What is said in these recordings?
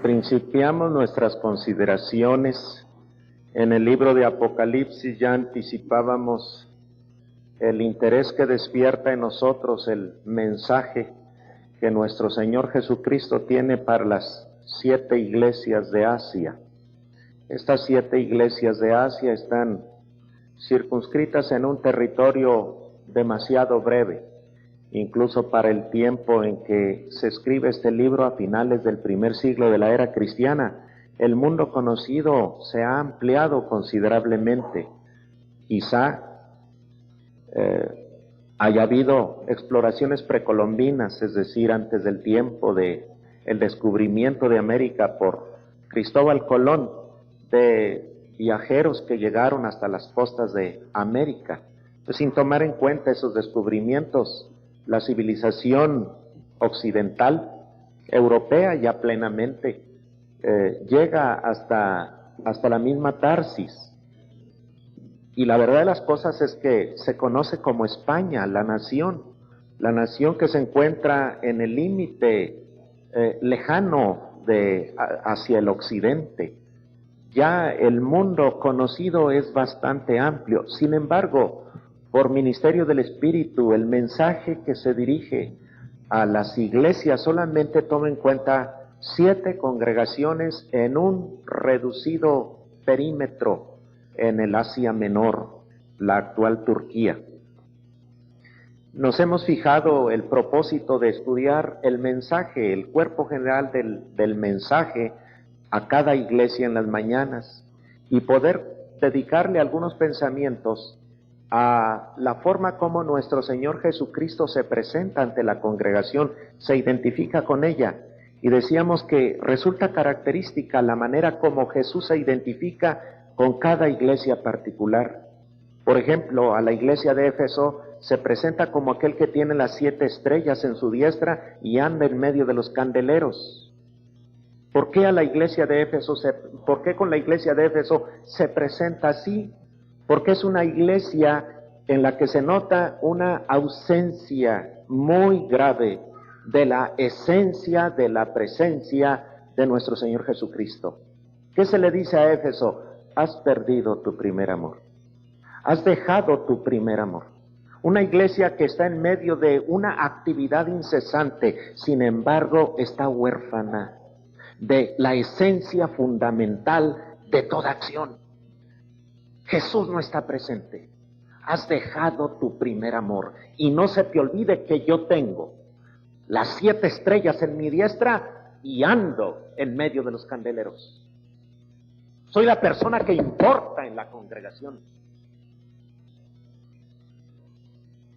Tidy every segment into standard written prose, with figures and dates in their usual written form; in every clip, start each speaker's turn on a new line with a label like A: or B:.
A: Principiamos nuestras consideraciones en el libro de Apocalipsis. Ya anticipábamos el interés que despierta en nosotros el mensaje que nuestro Señor Jesucristo tiene para las 7 iglesias de Asia. Estas 7 iglesias de Asia están circunscritas en un territorio demasiado breve, incluso para el tiempo en que se escribe este libro, a finales del primer siglo de la era cristiana. El mundo conocido se ha ampliado considerablemente. Quizá haya habido exploraciones precolombinas, es decir, antes del tiempo de el descubrimiento de América por Cristóbal Colón, de viajeros que llegaron hasta las costas de América. Pues sin tomar en cuenta esos descubrimientos, la civilización occidental, europea ya plenamente, llega hasta la misma Tarsis. Y la verdad de las cosas es que se conoce como España, la nación que se encuentra en el límite lejano hacia el occidente. Ya el mundo conocido es bastante amplio. Sin embargo, por ministerio del Espíritu, el mensaje que se dirige a las iglesias solamente toma en cuenta 7 congregaciones en un reducido perímetro en el Asia Menor, la actual Turquía. Nos hemos fijado el propósito de estudiar el mensaje, el cuerpo general del mensaje a cada iglesia en las mañanas y poder dedicarle algunos pensamientos a la forma como nuestro Señor Jesucristo se presenta ante la congregación, se identifica con ella. Y decíamos que resulta característica la manera como Jesús se identifica con cada iglesia particular. Por ejemplo, a la iglesia de Éfeso se presenta como aquel que tiene las 7 estrellas en su diestra y anda en medio de los candeleros. ¿Por qué con la iglesia de Éfeso se presenta así? Porque es una iglesia en la que se nota una ausencia muy grave de la esencia, de la presencia de nuestro Señor Jesucristo. ¿Qué se le dice a Éfeso? Has perdido tu primer amor. Has dejado tu primer amor. Una iglesia que está en medio de una actividad incesante, sin embargo, está huérfana de la esencia fundamental de toda acción. Jesús no está presente. Has dejado tu primer amor. Y no se te olvide que yo tengo las 7 estrellas en mi diestra y ando en medio de los candeleros. Soy la persona que importa en la congregación.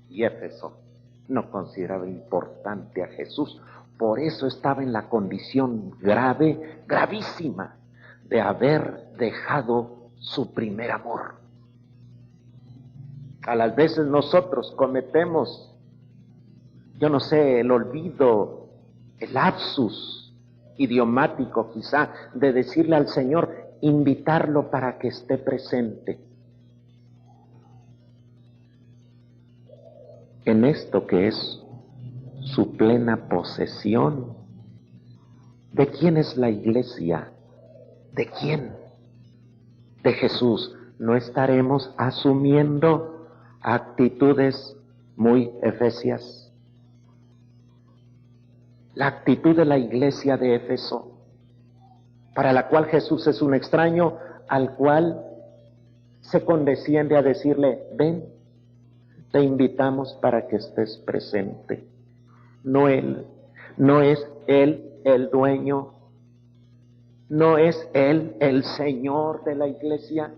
A: Y Éfeso no consideraba importante a Jesús. Por eso estaba en la condición grave, gravísima, de haber dejado su primer amor. A las veces nosotros cometemos, el olvido, el lapsus idiomático quizá, de decirle al Señor, invitarlo para que esté presente en esto que es su plena posesión. ¿De quién es la iglesia? ¿De quién? De Jesús. No estaremos asumiendo actitudes muy efesias. La actitud de la iglesia de Éfeso, para la cual Jesús es un extraño, al cual se condesciende a decirle, ven, te invitamos para que estés presente. No es Él el dueño, no es Él el Señor de la iglesia.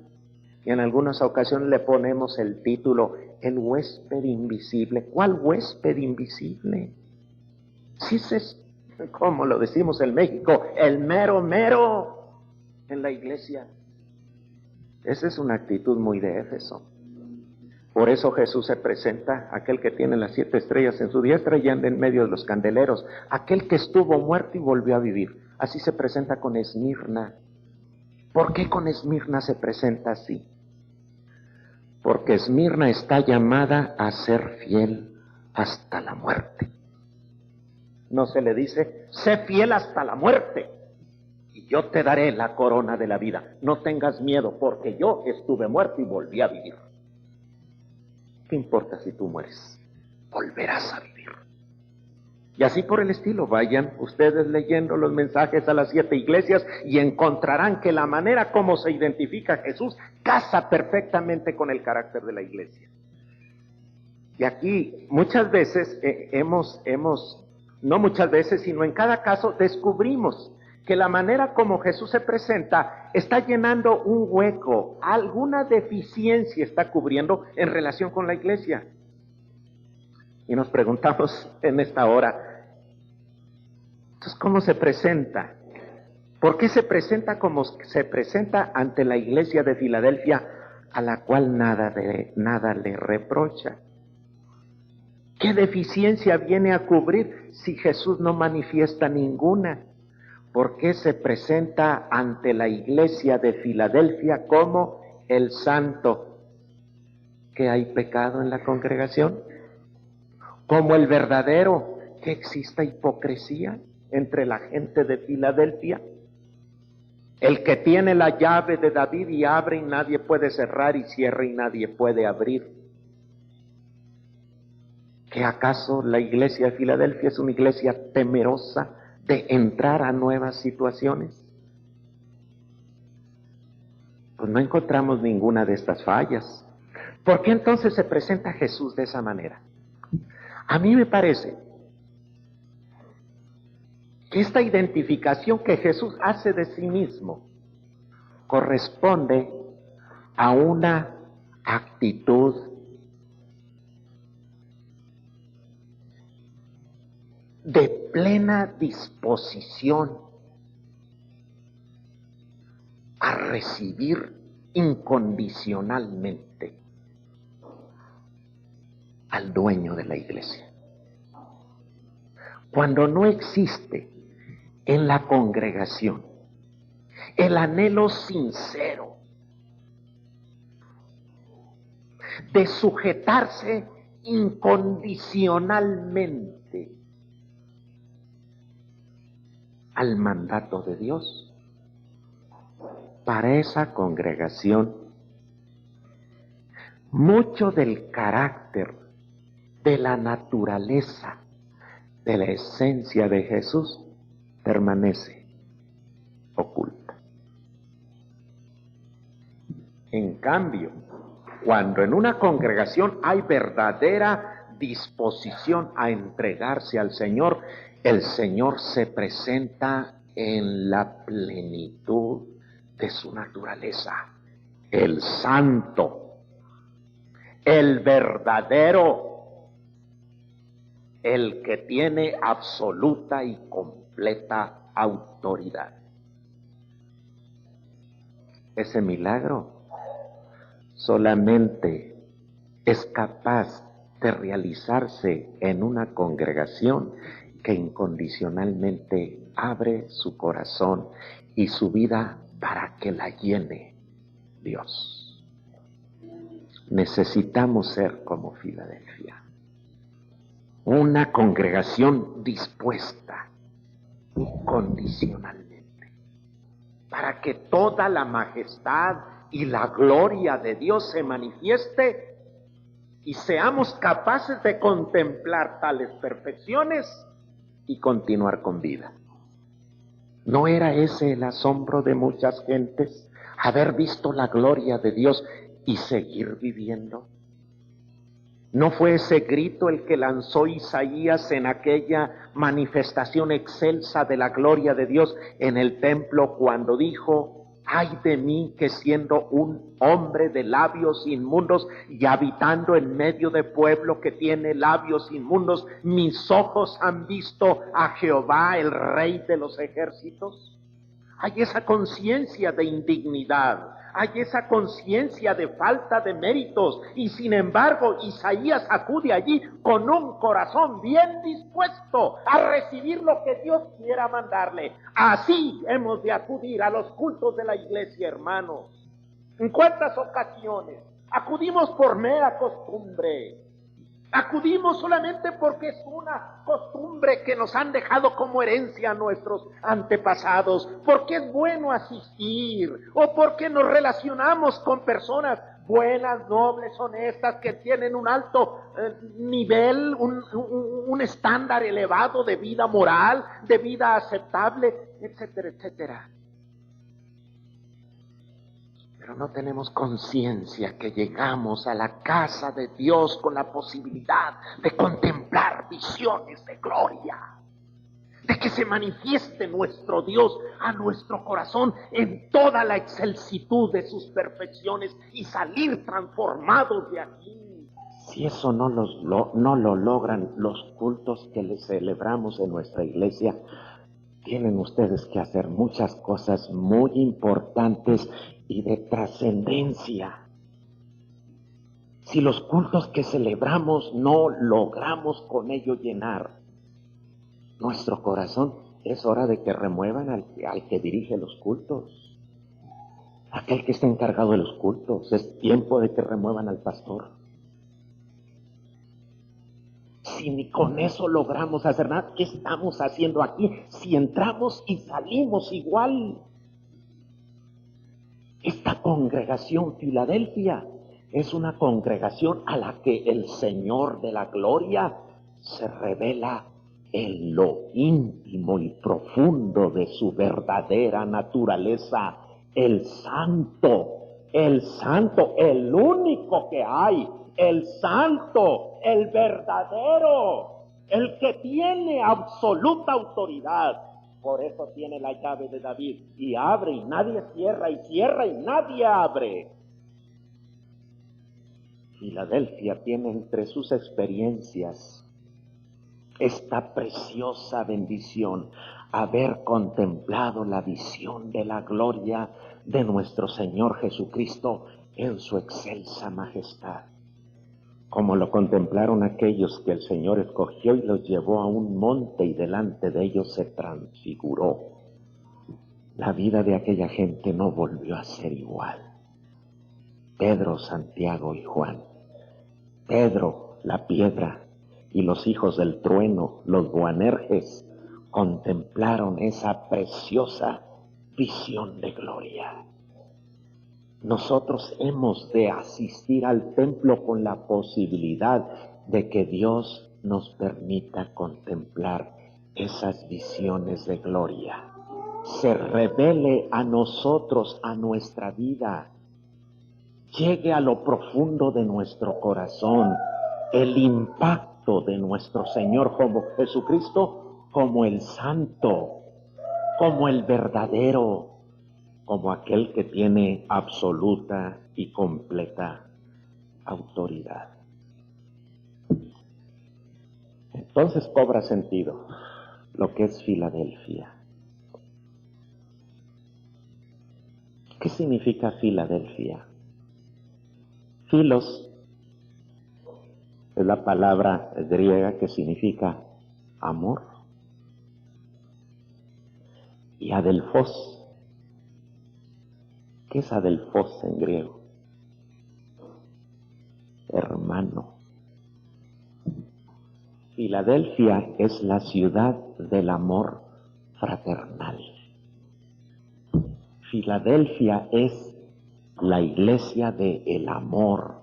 A: Y en algunas ocasiones le ponemos el título, el huésped invisible. ¿Cuál huésped invisible? Si ese es, como lo decimos en México, el mero mero en la iglesia. Esa es una actitud muy de Éfeso. Por eso Jesús se presenta, aquel que tiene las 7 estrellas en su diestra y anda en medio de los candeleros, aquel que estuvo muerto y volvió a vivir. Así se presenta con Esmirna. ¿Por qué con Esmirna se presenta así? Porque Esmirna está llamada a ser fiel hasta la muerte. No se le dice, sé fiel hasta la muerte. y yo te daré la corona de la vida. No tengas miedo, porque yo estuve muerto y volví a vivir. ¿Qué importa si tú mueres? Volverás a vivir. Y así por el estilo, vayan ustedes leyendo los mensajes a las 7 iglesias y encontrarán que la manera como se identifica a Jesús casa perfectamente con el carácter de la iglesia. Y aquí muchas veces no muchas veces, sino en cada caso descubrimos que la manera como Jesús se presenta está llenando un hueco, alguna deficiencia está cubriendo en relación con la iglesia. Y nos preguntamos en esta hora, entonces, ¿cómo se presenta? ¿Por qué se presenta como se presenta ante la iglesia de Filadelfia, a la cual nada le reprocha? ¿Qué deficiencia viene a cubrir si Jesús no manifiesta ninguna? ¿Por qué se presenta ante la iglesia de Filadelfia como el santo? ¿Que hay pecado en la congregación? ¿Como el verdadero? ¿Que exista hipocresía entre la gente de Filadelfia? El que tiene la llave de David y abre y nadie puede cerrar, y cierra y nadie puede abrir. ¿Que acaso la iglesia de Filadelfia es una iglesia temerosa de entrar a nuevas situaciones? Pues no encontramos ninguna de estas fallas. ¿Por qué entonces se presenta Jesús de esa manera? A mí me parece que esta identificación que Jesús hace de sí mismo corresponde a una actitud de plena disposición a recibir incondicionalmente al dueño de la iglesia. Cuando no existe en la congregación el anhelo sincero de sujetarse incondicionalmente al mandato de Dios, para esa congregación mucho del carácter, de la naturaleza, de la esencia de Jesús permanece oculta. En cambio, cuando en una congregación hay verdadera disposición a entregarse al Señor, el Señor se presenta en la plenitud de su naturaleza. El santo, el verdadero, el que tiene absoluta y completa autoridad. Ese milagro solamente es capaz de realizarse en una congregación que incondicionalmente abre su corazón y su vida para que la llene Dios. Necesitamos ser como Filadelfia, una congregación dispuesta incondicionalmente para que toda la majestad y la gloria de Dios se manifieste y seamos capaces de contemplar tales perfecciones y continuar con vida. ¿No era ese el asombro de muchas gentes, haber visto la gloria de Dios y seguir viviendo? ¿No fue ese grito el que lanzó Isaías en aquella manifestación excelsa de la gloria de Dios en el templo cuando dijo: ay de mí, que siendo un hombre de labios inmundos y habitando en medio de pueblo que tiene labios inmundos, mis ojos han visto a Jehová, el Rey de los ejércitos? Hay esa conciencia de indignidad, hay esa conciencia de falta de méritos, y sin embargo Isaías acude allí con un corazón bien dispuesto a recibir lo que Dios quiera mandarle. Así hemos de acudir a los cultos de la iglesia, hermanos. ¿En cuántas ocasiones acudimos por mera costumbre?
B: Acudimos solamente porque es una costumbre que nos han dejado como herencia a nuestros antepasados, porque es bueno asistir, o porque nos relacionamos con personas buenas, nobles, honestas, que tienen un alto nivel, un estándar elevado de vida moral, de vida aceptable, etcétera, etcétera. Pero no tenemos conciencia que llegamos a la casa de Dios con la posibilidad de contemplar visiones de gloria, de que se manifieste nuestro Dios a nuestro corazón en toda la excelsitud de sus perfecciones y salir transformados de aquí.
A: Si eso no lo logran los cultos que les celebramos en nuestra iglesia, tienen ustedes que hacer muchas cosas muy importantes y de trascendencia. Si los cultos que celebramos no logramos con ello llenar nuestro corazón, es hora de que remuevan al que dirige los cultos, aquel que está encargado de los cultos. Es tiempo de que remuevan al pastor. Si ni con eso logramos hacer nada, ¿qué estamos haciendo aquí? Si entramos y salimos igual. Esta congregación Filadelfia es una congregación a la que el Señor de la gloria se revela en lo íntimo y profundo de su verdadera naturaleza, el santo, el único que hay, el santo, el verdadero, el que tiene absoluta autoridad. Por eso tiene la llave de David, y abre y nadie cierra, y cierra y nadie abre. Filadelfia tiene entre sus experiencias esta preciosa bendición, haber contemplado la visión de la gloria de nuestro Señor Jesucristo en su excelsa majestad, como lo contemplaron aquellos que el Señor escogió y los llevó a un monte y delante de ellos se transfiguró. La vida de aquella gente no volvió a ser igual. Pedro, Santiago y Juan. Pedro, la piedra, y los hijos del trueno, los Boanerges, contemplaron esa preciosa visión de gloria. Nosotros hemos de asistir al templo con la posibilidad de que Dios nos permita contemplar esas visiones de gloria. Se revele a nosotros, a nuestra vida, llegue a lo profundo de nuestro corazón el impacto de nuestro Señor como Jesucristo, como el santo, como el verdadero, como aquel que tiene absoluta y completa autoridad. Entonces cobra sentido lo que es Filadelfia. ¿Qué significa Filadelfia? Filos es la palabra griega que significa amor. Y adelfos, ¿qué es adelfos en griego? Hermano. Filadelfia es la ciudad del amor fraternal. Filadelfia es la iglesia del amor,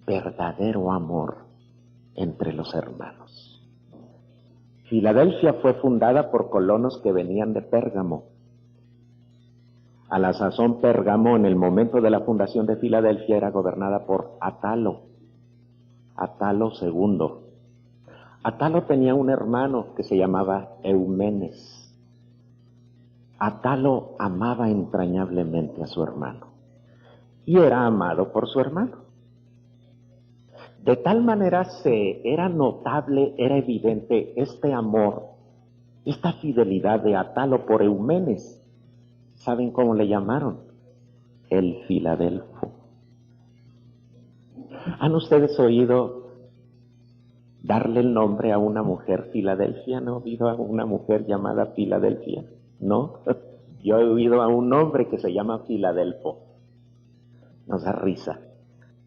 A: verdadero amor entre los hermanos. Filadelfia fue fundada por colonos que venían de Pérgamo. A la sazón, Pérgamo, en el momento de la fundación de Filadelfia, era gobernada por Atalo II. Atalo tenía un hermano que se llamaba Eumenes. Atalo amaba entrañablemente a su hermano y era amado por su hermano. De tal manera era notable, era evidente este amor, esta fidelidad de Atalo por Eumenes. ¿Saben cómo le llamaron? El Filadelfo. ¿Han ustedes oído darle el nombre a una mujer Filadelfia? ¿No han oído a una mujer llamada Filadelfia? ¿No? Yo he oído a un hombre que se llama Filadelfo. Nos da risa.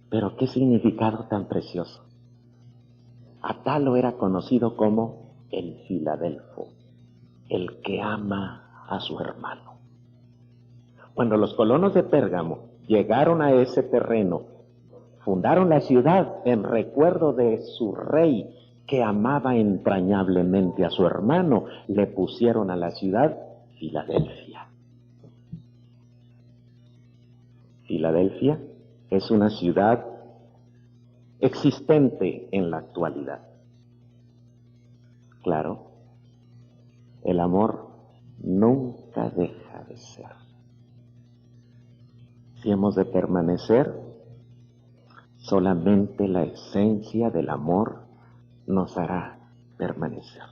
A: Pero qué significado tan precioso. Atalo era conocido como el Filadelfo, el que ama a su hermano. Cuando los colonos de Pérgamo llegaron a ese terreno, fundaron la ciudad en recuerdo de su rey que amaba entrañablemente a su hermano. Le pusieron a la ciudad Filadelfia. Filadelfia es una ciudad existente en la actualidad. Claro, el amor nunca deja de ser. Si hemos de permanecer, solamente la esencia del amor nos hará permanecer.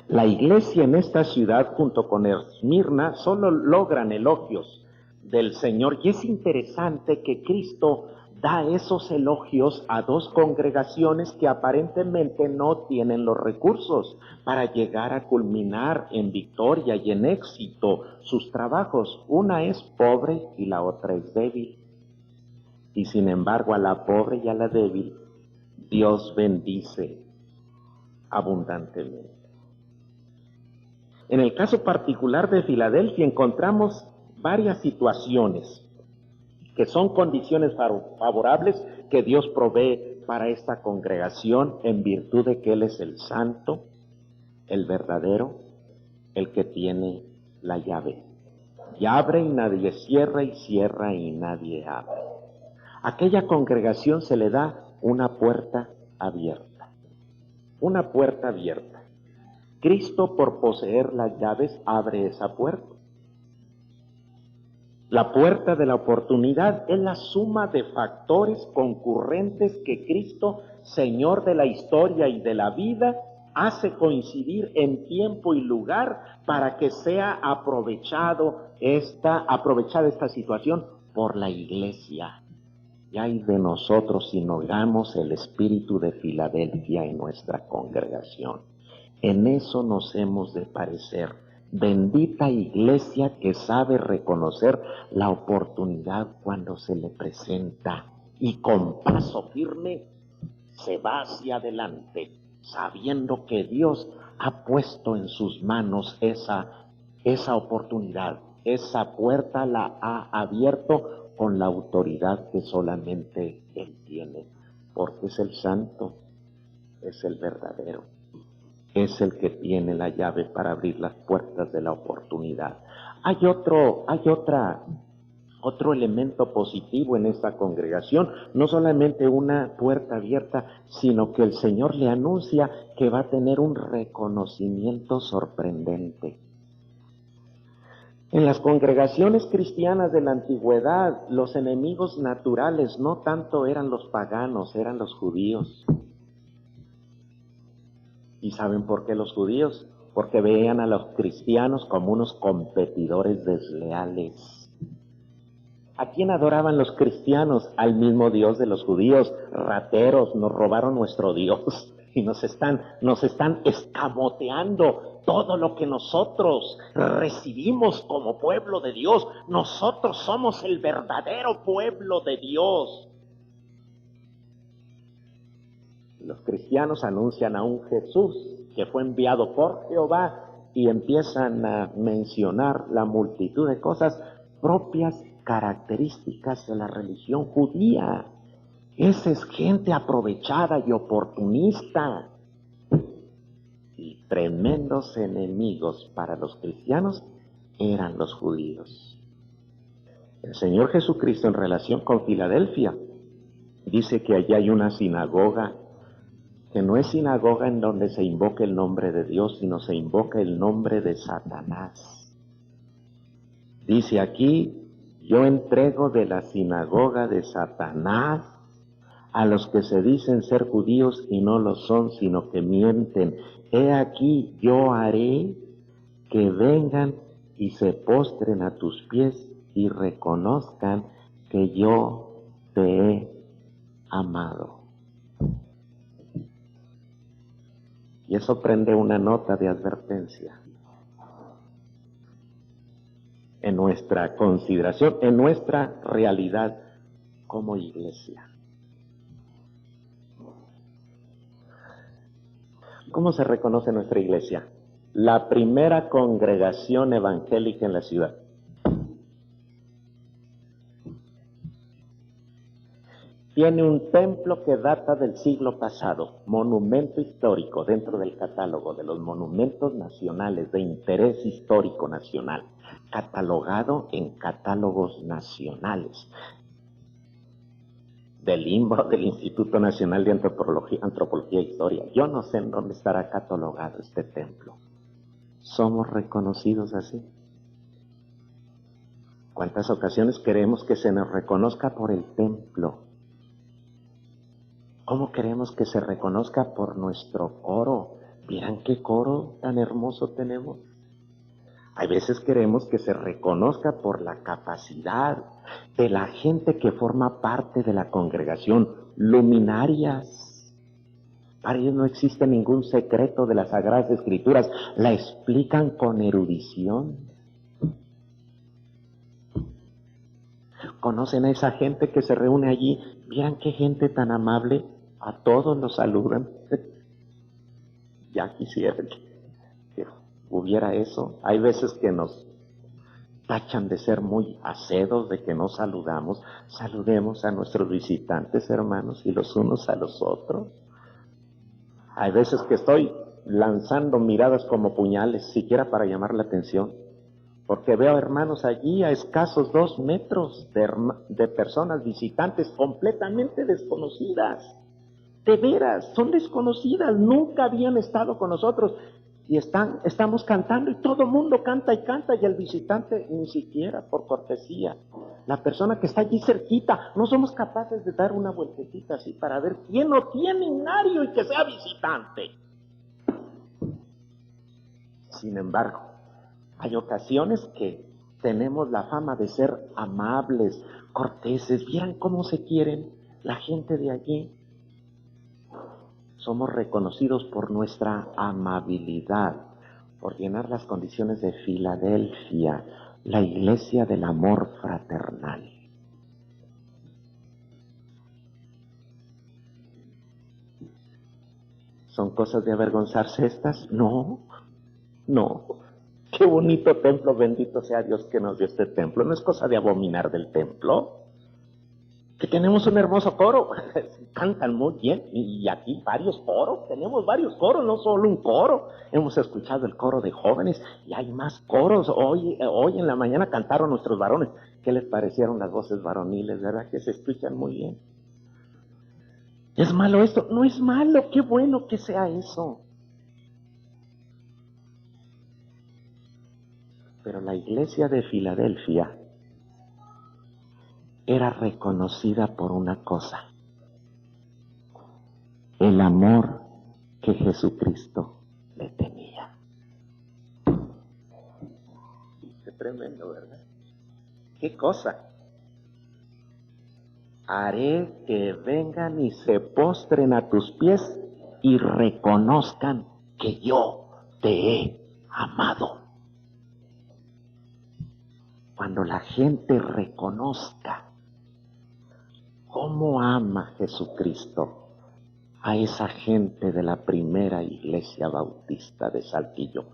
A: La iglesia en esta ciudad, junto con Esmirna, solo logran elogios del Señor, y es interesante que Cristo da esos elogios a dos congregaciones que aparentemente no tienen los recursos para llegar a culminar en victoria y en éxito sus trabajos. Una es pobre y la otra es débil. Y sin embargo, a la pobre y a la débil, Dios bendice abundantemente. En el caso particular de Filadelfia encontramos varias situaciones que son condiciones favorables que Dios provee para esta congregación en virtud de que Él es el santo, el verdadero, el que tiene la llave. Y abre y nadie cierra, y cierra y nadie abre. A aquella congregación se le da una puerta abierta. Una puerta abierta. Cristo, por poseer las llaves, abre esa puerta. La puerta de la oportunidad es la suma de factores concurrentes que Cristo, Señor de la historia y de la vida, hace coincidir en tiempo y lugar para que sea aprovechada esta situación por la iglesia. Y ay de nosotros si negamos el espíritu de Filadelfia en nuestra congregación. En eso nos hemos de parecer. Bendita iglesia que sabe reconocer la oportunidad cuando se le presenta y con paso firme se va hacia adelante, sabiendo que Dios ha puesto en sus manos esa oportunidad. Esa puerta la ha abierto con la autoridad que solamente Él tiene, porque es el santo, es el verdadero. Es el que tiene la llave para abrir las puertas de la oportunidad. Hay otro elemento positivo en esta congregación, no solamente una puerta abierta, sino que el Señor le anuncia que va a tener un reconocimiento sorprendente. En las congregaciones cristianas de la antigüedad, los enemigos naturales no tanto eran los paganos, eran los judíos. ¿Y saben por qué los judíos? Porque veían a los cristianos como unos competidores desleales. ¿A quién adoraban los cristianos? Al mismo Dios de los judíos. Rateros, nos robaron nuestro Dios y nos están escamoteando todo lo que nosotros recibimos como pueblo de Dios. Nosotros somos el verdadero pueblo de Dios. Los cristianos anuncian a un Jesús que fue enviado por Jehová y empiezan a mencionar la multitud de cosas propias, características de la religión judía. Esa es gente aprovechada y oportunista. Y tremendos enemigos para los cristianos eran los judíos. El Señor Jesucristo, en relación con Filadelfia, dice que allí hay una sinagoga que no es sinagoga en donde se invoca el nombre de Dios, sino se invoca el nombre de Satanás. Dice aquí, yo entrego de la sinagoga de Satanás a los que se dicen ser judíos y no lo son, sino que mienten. He aquí, yo haré que vengan y se postren a tus pies y reconozcan que yo te he amado. Y eso prende una nota de advertencia en nuestra consideración, en nuestra realidad como iglesia. ¿Cómo se reconoce nuestra iglesia? La primera congregación evangélica en la ciudad. Tiene un templo que data del siglo pasado, monumento histórico dentro del catálogo de los monumentos nacionales de interés histórico nacional, catalogado en catálogos nacionales del INBO, del Instituto Nacional de Antropología e Historia. Yo no sé en dónde estará catalogado este templo. ¿Somos reconocidos así? ¿Cuántas ocasiones queremos que se nos reconozca por el templo? ¿Cómo queremos que se reconozca por nuestro coro? ¿Vieran qué coro tan hermoso tenemos? Hay veces queremos que se reconozca por la capacidad de la gente que forma parte de la congregación, luminarias. Para ellos no existe ningún secreto de las Sagradas Escrituras, la explican con erudición. ¿Conocen a esa gente que se reúne allí? ¿Vieran qué gente tan amable? A todos los saludan. Ya quisiera que hubiera eso. Hay veces que nos tachan de ser muy acedos, de que no saludamos. Saludemos a nuestros visitantes, hermanos, y los unos a los otros. Hay veces que estoy lanzando miradas como puñales, siquiera para llamar la atención, porque veo hermanos allí a escasos 2 metros de personas visitantes completamente desconocidas. De veras, son desconocidas, nunca habían estado con nosotros. Y estamos cantando y todo el mundo canta y el visitante ni siquiera por cortesía. La persona que está allí cerquita, no somos capaces de dar una vueltecita así para ver quién no tiene inario y que sea visitante. Sin embargo, hay ocasiones que tenemos la fama de ser amables, corteses. ¿Vieran cómo se quieren la gente de allí? Somos reconocidos por nuestra amabilidad, por llenar las condiciones de Filadelfia, la iglesia del amor fraternal. ¿Son cosas de avergonzarse estas? No. Qué bonito templo, bendito sea Dios que nos dio este templo. No es cosa de abominar del templo. Que tenemos un hermoso coro, cantan muy bien, y aquí varios coros, tenemos varios coros, no solo un coro. Hemos escuchado el coro de jóvenes y hay más coros. Hoy en la mañana cantaron nuestros varones. ¿Qué les parecieron las voces varoniles, verdad? Que se escuchan muy bien. ¿Es malo esto? No es malo, qué bueno que sea eso. Pero la iglesia de Filadelfia era reconocida por una cosa: el amor que Jesucristo le tenía. Qué tremendo, ¿verdad? ¿Qué cosa? Haré que vengan y se postren a tus pies y reconozcan que yo te he amado. Cuando la gente reconozca cómo ama Jesucristo a esa gente de la primera iglesia bautista de Saltillo,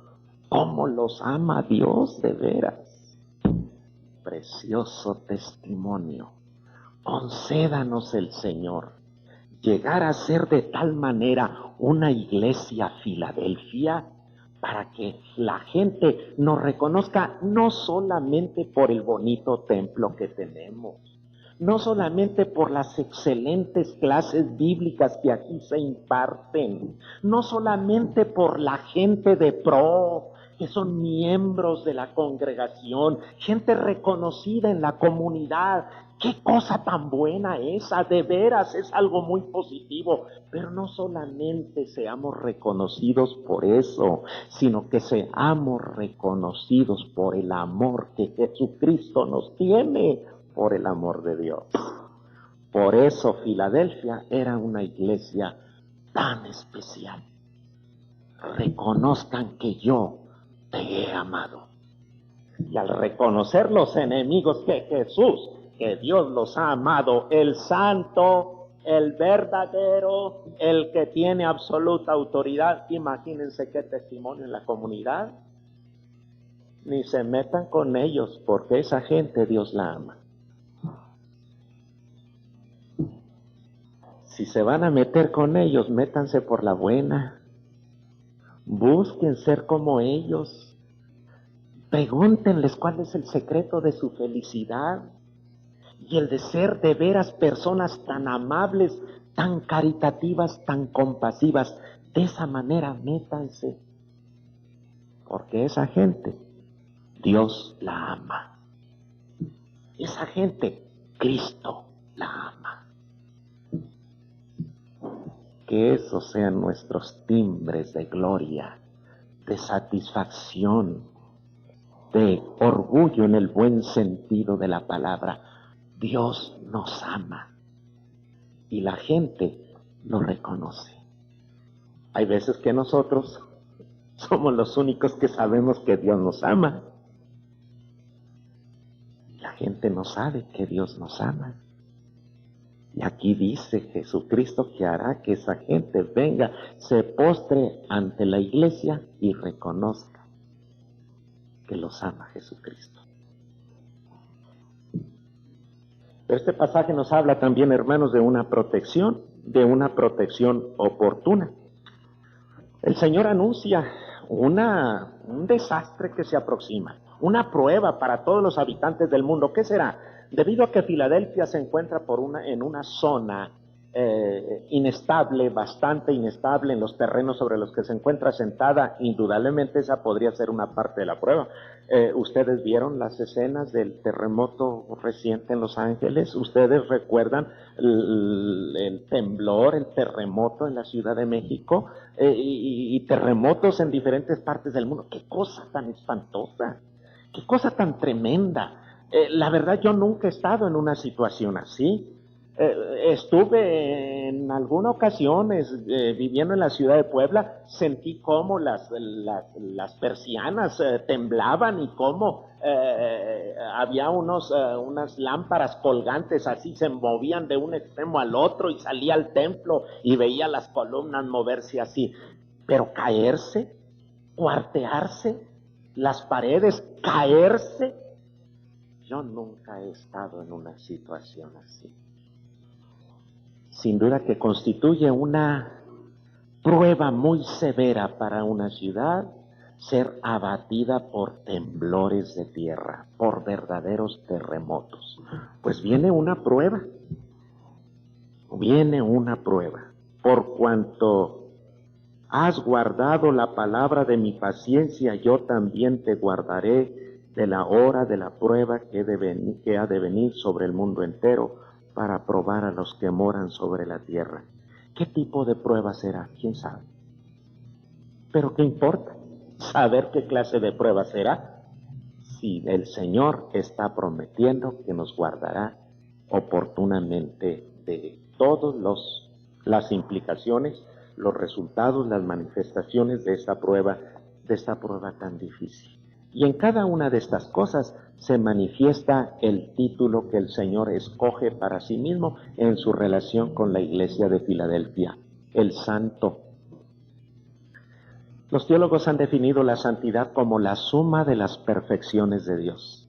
A: cómo los ama Dios de veras. Precioso testimonio. Concédanos el Señor llegar a ser de tal manera una iglesia Filadelfia para que la gente nos reconozca no solamente por el bonito templo que tenemos, no solamente por las excelentes clases bíblicas que aquí se imparten, no solamente por la gente de pro, que son miembros de la congregación, gente reconocida en la comunidad. ¡Qué cosa tan buena esa! De veras es algo muy positivo. Pero no solamente seamos reconocidos por eso, sino que seamos reconocidos por el amor que Jesucristo nos tiene, por el amor de Dios. Por eso Filadelfia era una iglesia tan especial. Reconozcan que yo te he amado. Y al reconocer los enemigos que Jesús, que Dios los ha amado, el Santo, el verdadero, el que tiene absoluta autoridad. Imagínense qué testimonio en la comunidad. Ni se metan con ellos, porque esa gente Dios la ama. Si se van a meter con ellos, métanse por la buena. Busquen ser como ellos. Pregúntenles cuál es el secreto de su felicidad y el de ser de veras personas tan amables, tan caritativas, tan compasivas. De esa manera métanse, porque esa gente Dios la ama. Esa gente Cristo la ama. Que esos sean nuestros timbres de gloria, de satisfacción, de orgullo en el buen sentido de la palabra. Dios nos ama y la gente lo reconoce. Hay veces que nosotros somos los únicos que sabemos que Dios nos ama. La gente no sabe que Dios nos ama. Y aquí dice Jesucristo que hará que esa gente venga, se postre ante la iglesia y reconozca que los ama Jesucristo. Pero este pasaje nos habla también, hermanos, de una protección oportuna. El Señor anuncia un desastre que se aproxima, una prueba para todos los habitantes del mundo. ¿Qué será? Debido a que Filadelfia se encuentra en una zona inestable, bastante inestable en los terrenos sobre los que se encuentra asentada, indudablemente esa podría ser una parte de la prueba. Ustedes vieron las escenas del terremoto reciente en Los Ángeles, ustedes recuerdan el temblor, el terremoto en la Ciudad de México, y terremotos en diferentes partes del mundo. ¡Qué cosa tan espantosa! ¡Qué cosa tan tremenda! La verdad, yo nunca he estado en una situación así. Estuve en alguna ocasión viviendo en la ciudad de Puebla, sentí cómo las persianas temblaban y cómo había unas lámparas colgantes así, se movían de un extremo al otro y salía al templo y veía las columnas moverse así. Pero caerse, cuartearse, las paredes caerse, yo nunca he estado en una situación así. Sin duda que constituye una prueba muy severa para una ciudad ser abatida por temblores de tierra, por verdaderos terremotos. Pues viene una prueba, por cuanto has guardado la palabra de mi paciencia, yo también te guardaré de la hora de la prueba que ha de venir sobre el mundo entero, para probar a los que moran sobre la tierra. ¿Qué tipo de prueba será? ¿Quién sabe? Pero ¿qué importa saber qué clase de prueba será? Si el Señor está prometiendo que nos guardará oportunamente de todas las implicaciones, los resultados, las manifestaciones de esta prueba tan difícil. Y en cada una de estas cosas se manifiesta el título que el Señor escoge para sí mismo en su relación con la iglesia de Filadelfia, el Santo. Los teólogos han definido la santidad como la suma de las perfecciones de Dios.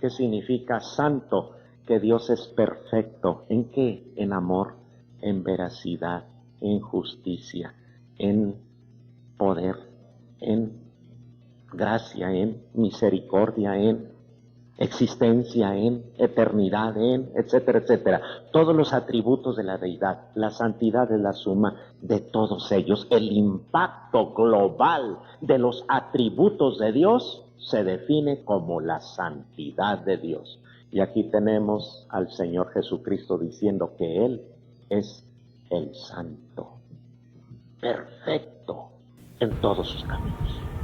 A: ¿Qué significa santo? Que Dios es perfecto. ¿En qué? En amor, en veracidad, en justicia, en poder, en gracia, en misericordia, en existencia, en eternidad, en etcétera, etcétera. Todos los atributos de la deidad. La santidad es la suma de todos ellos. El impacto global de los atributos de Dios se define como la santidad de Dios. Y aquí tenemos al Señor Jesucristo diciendo que Él es el santo, perfecto en todos sus caminos.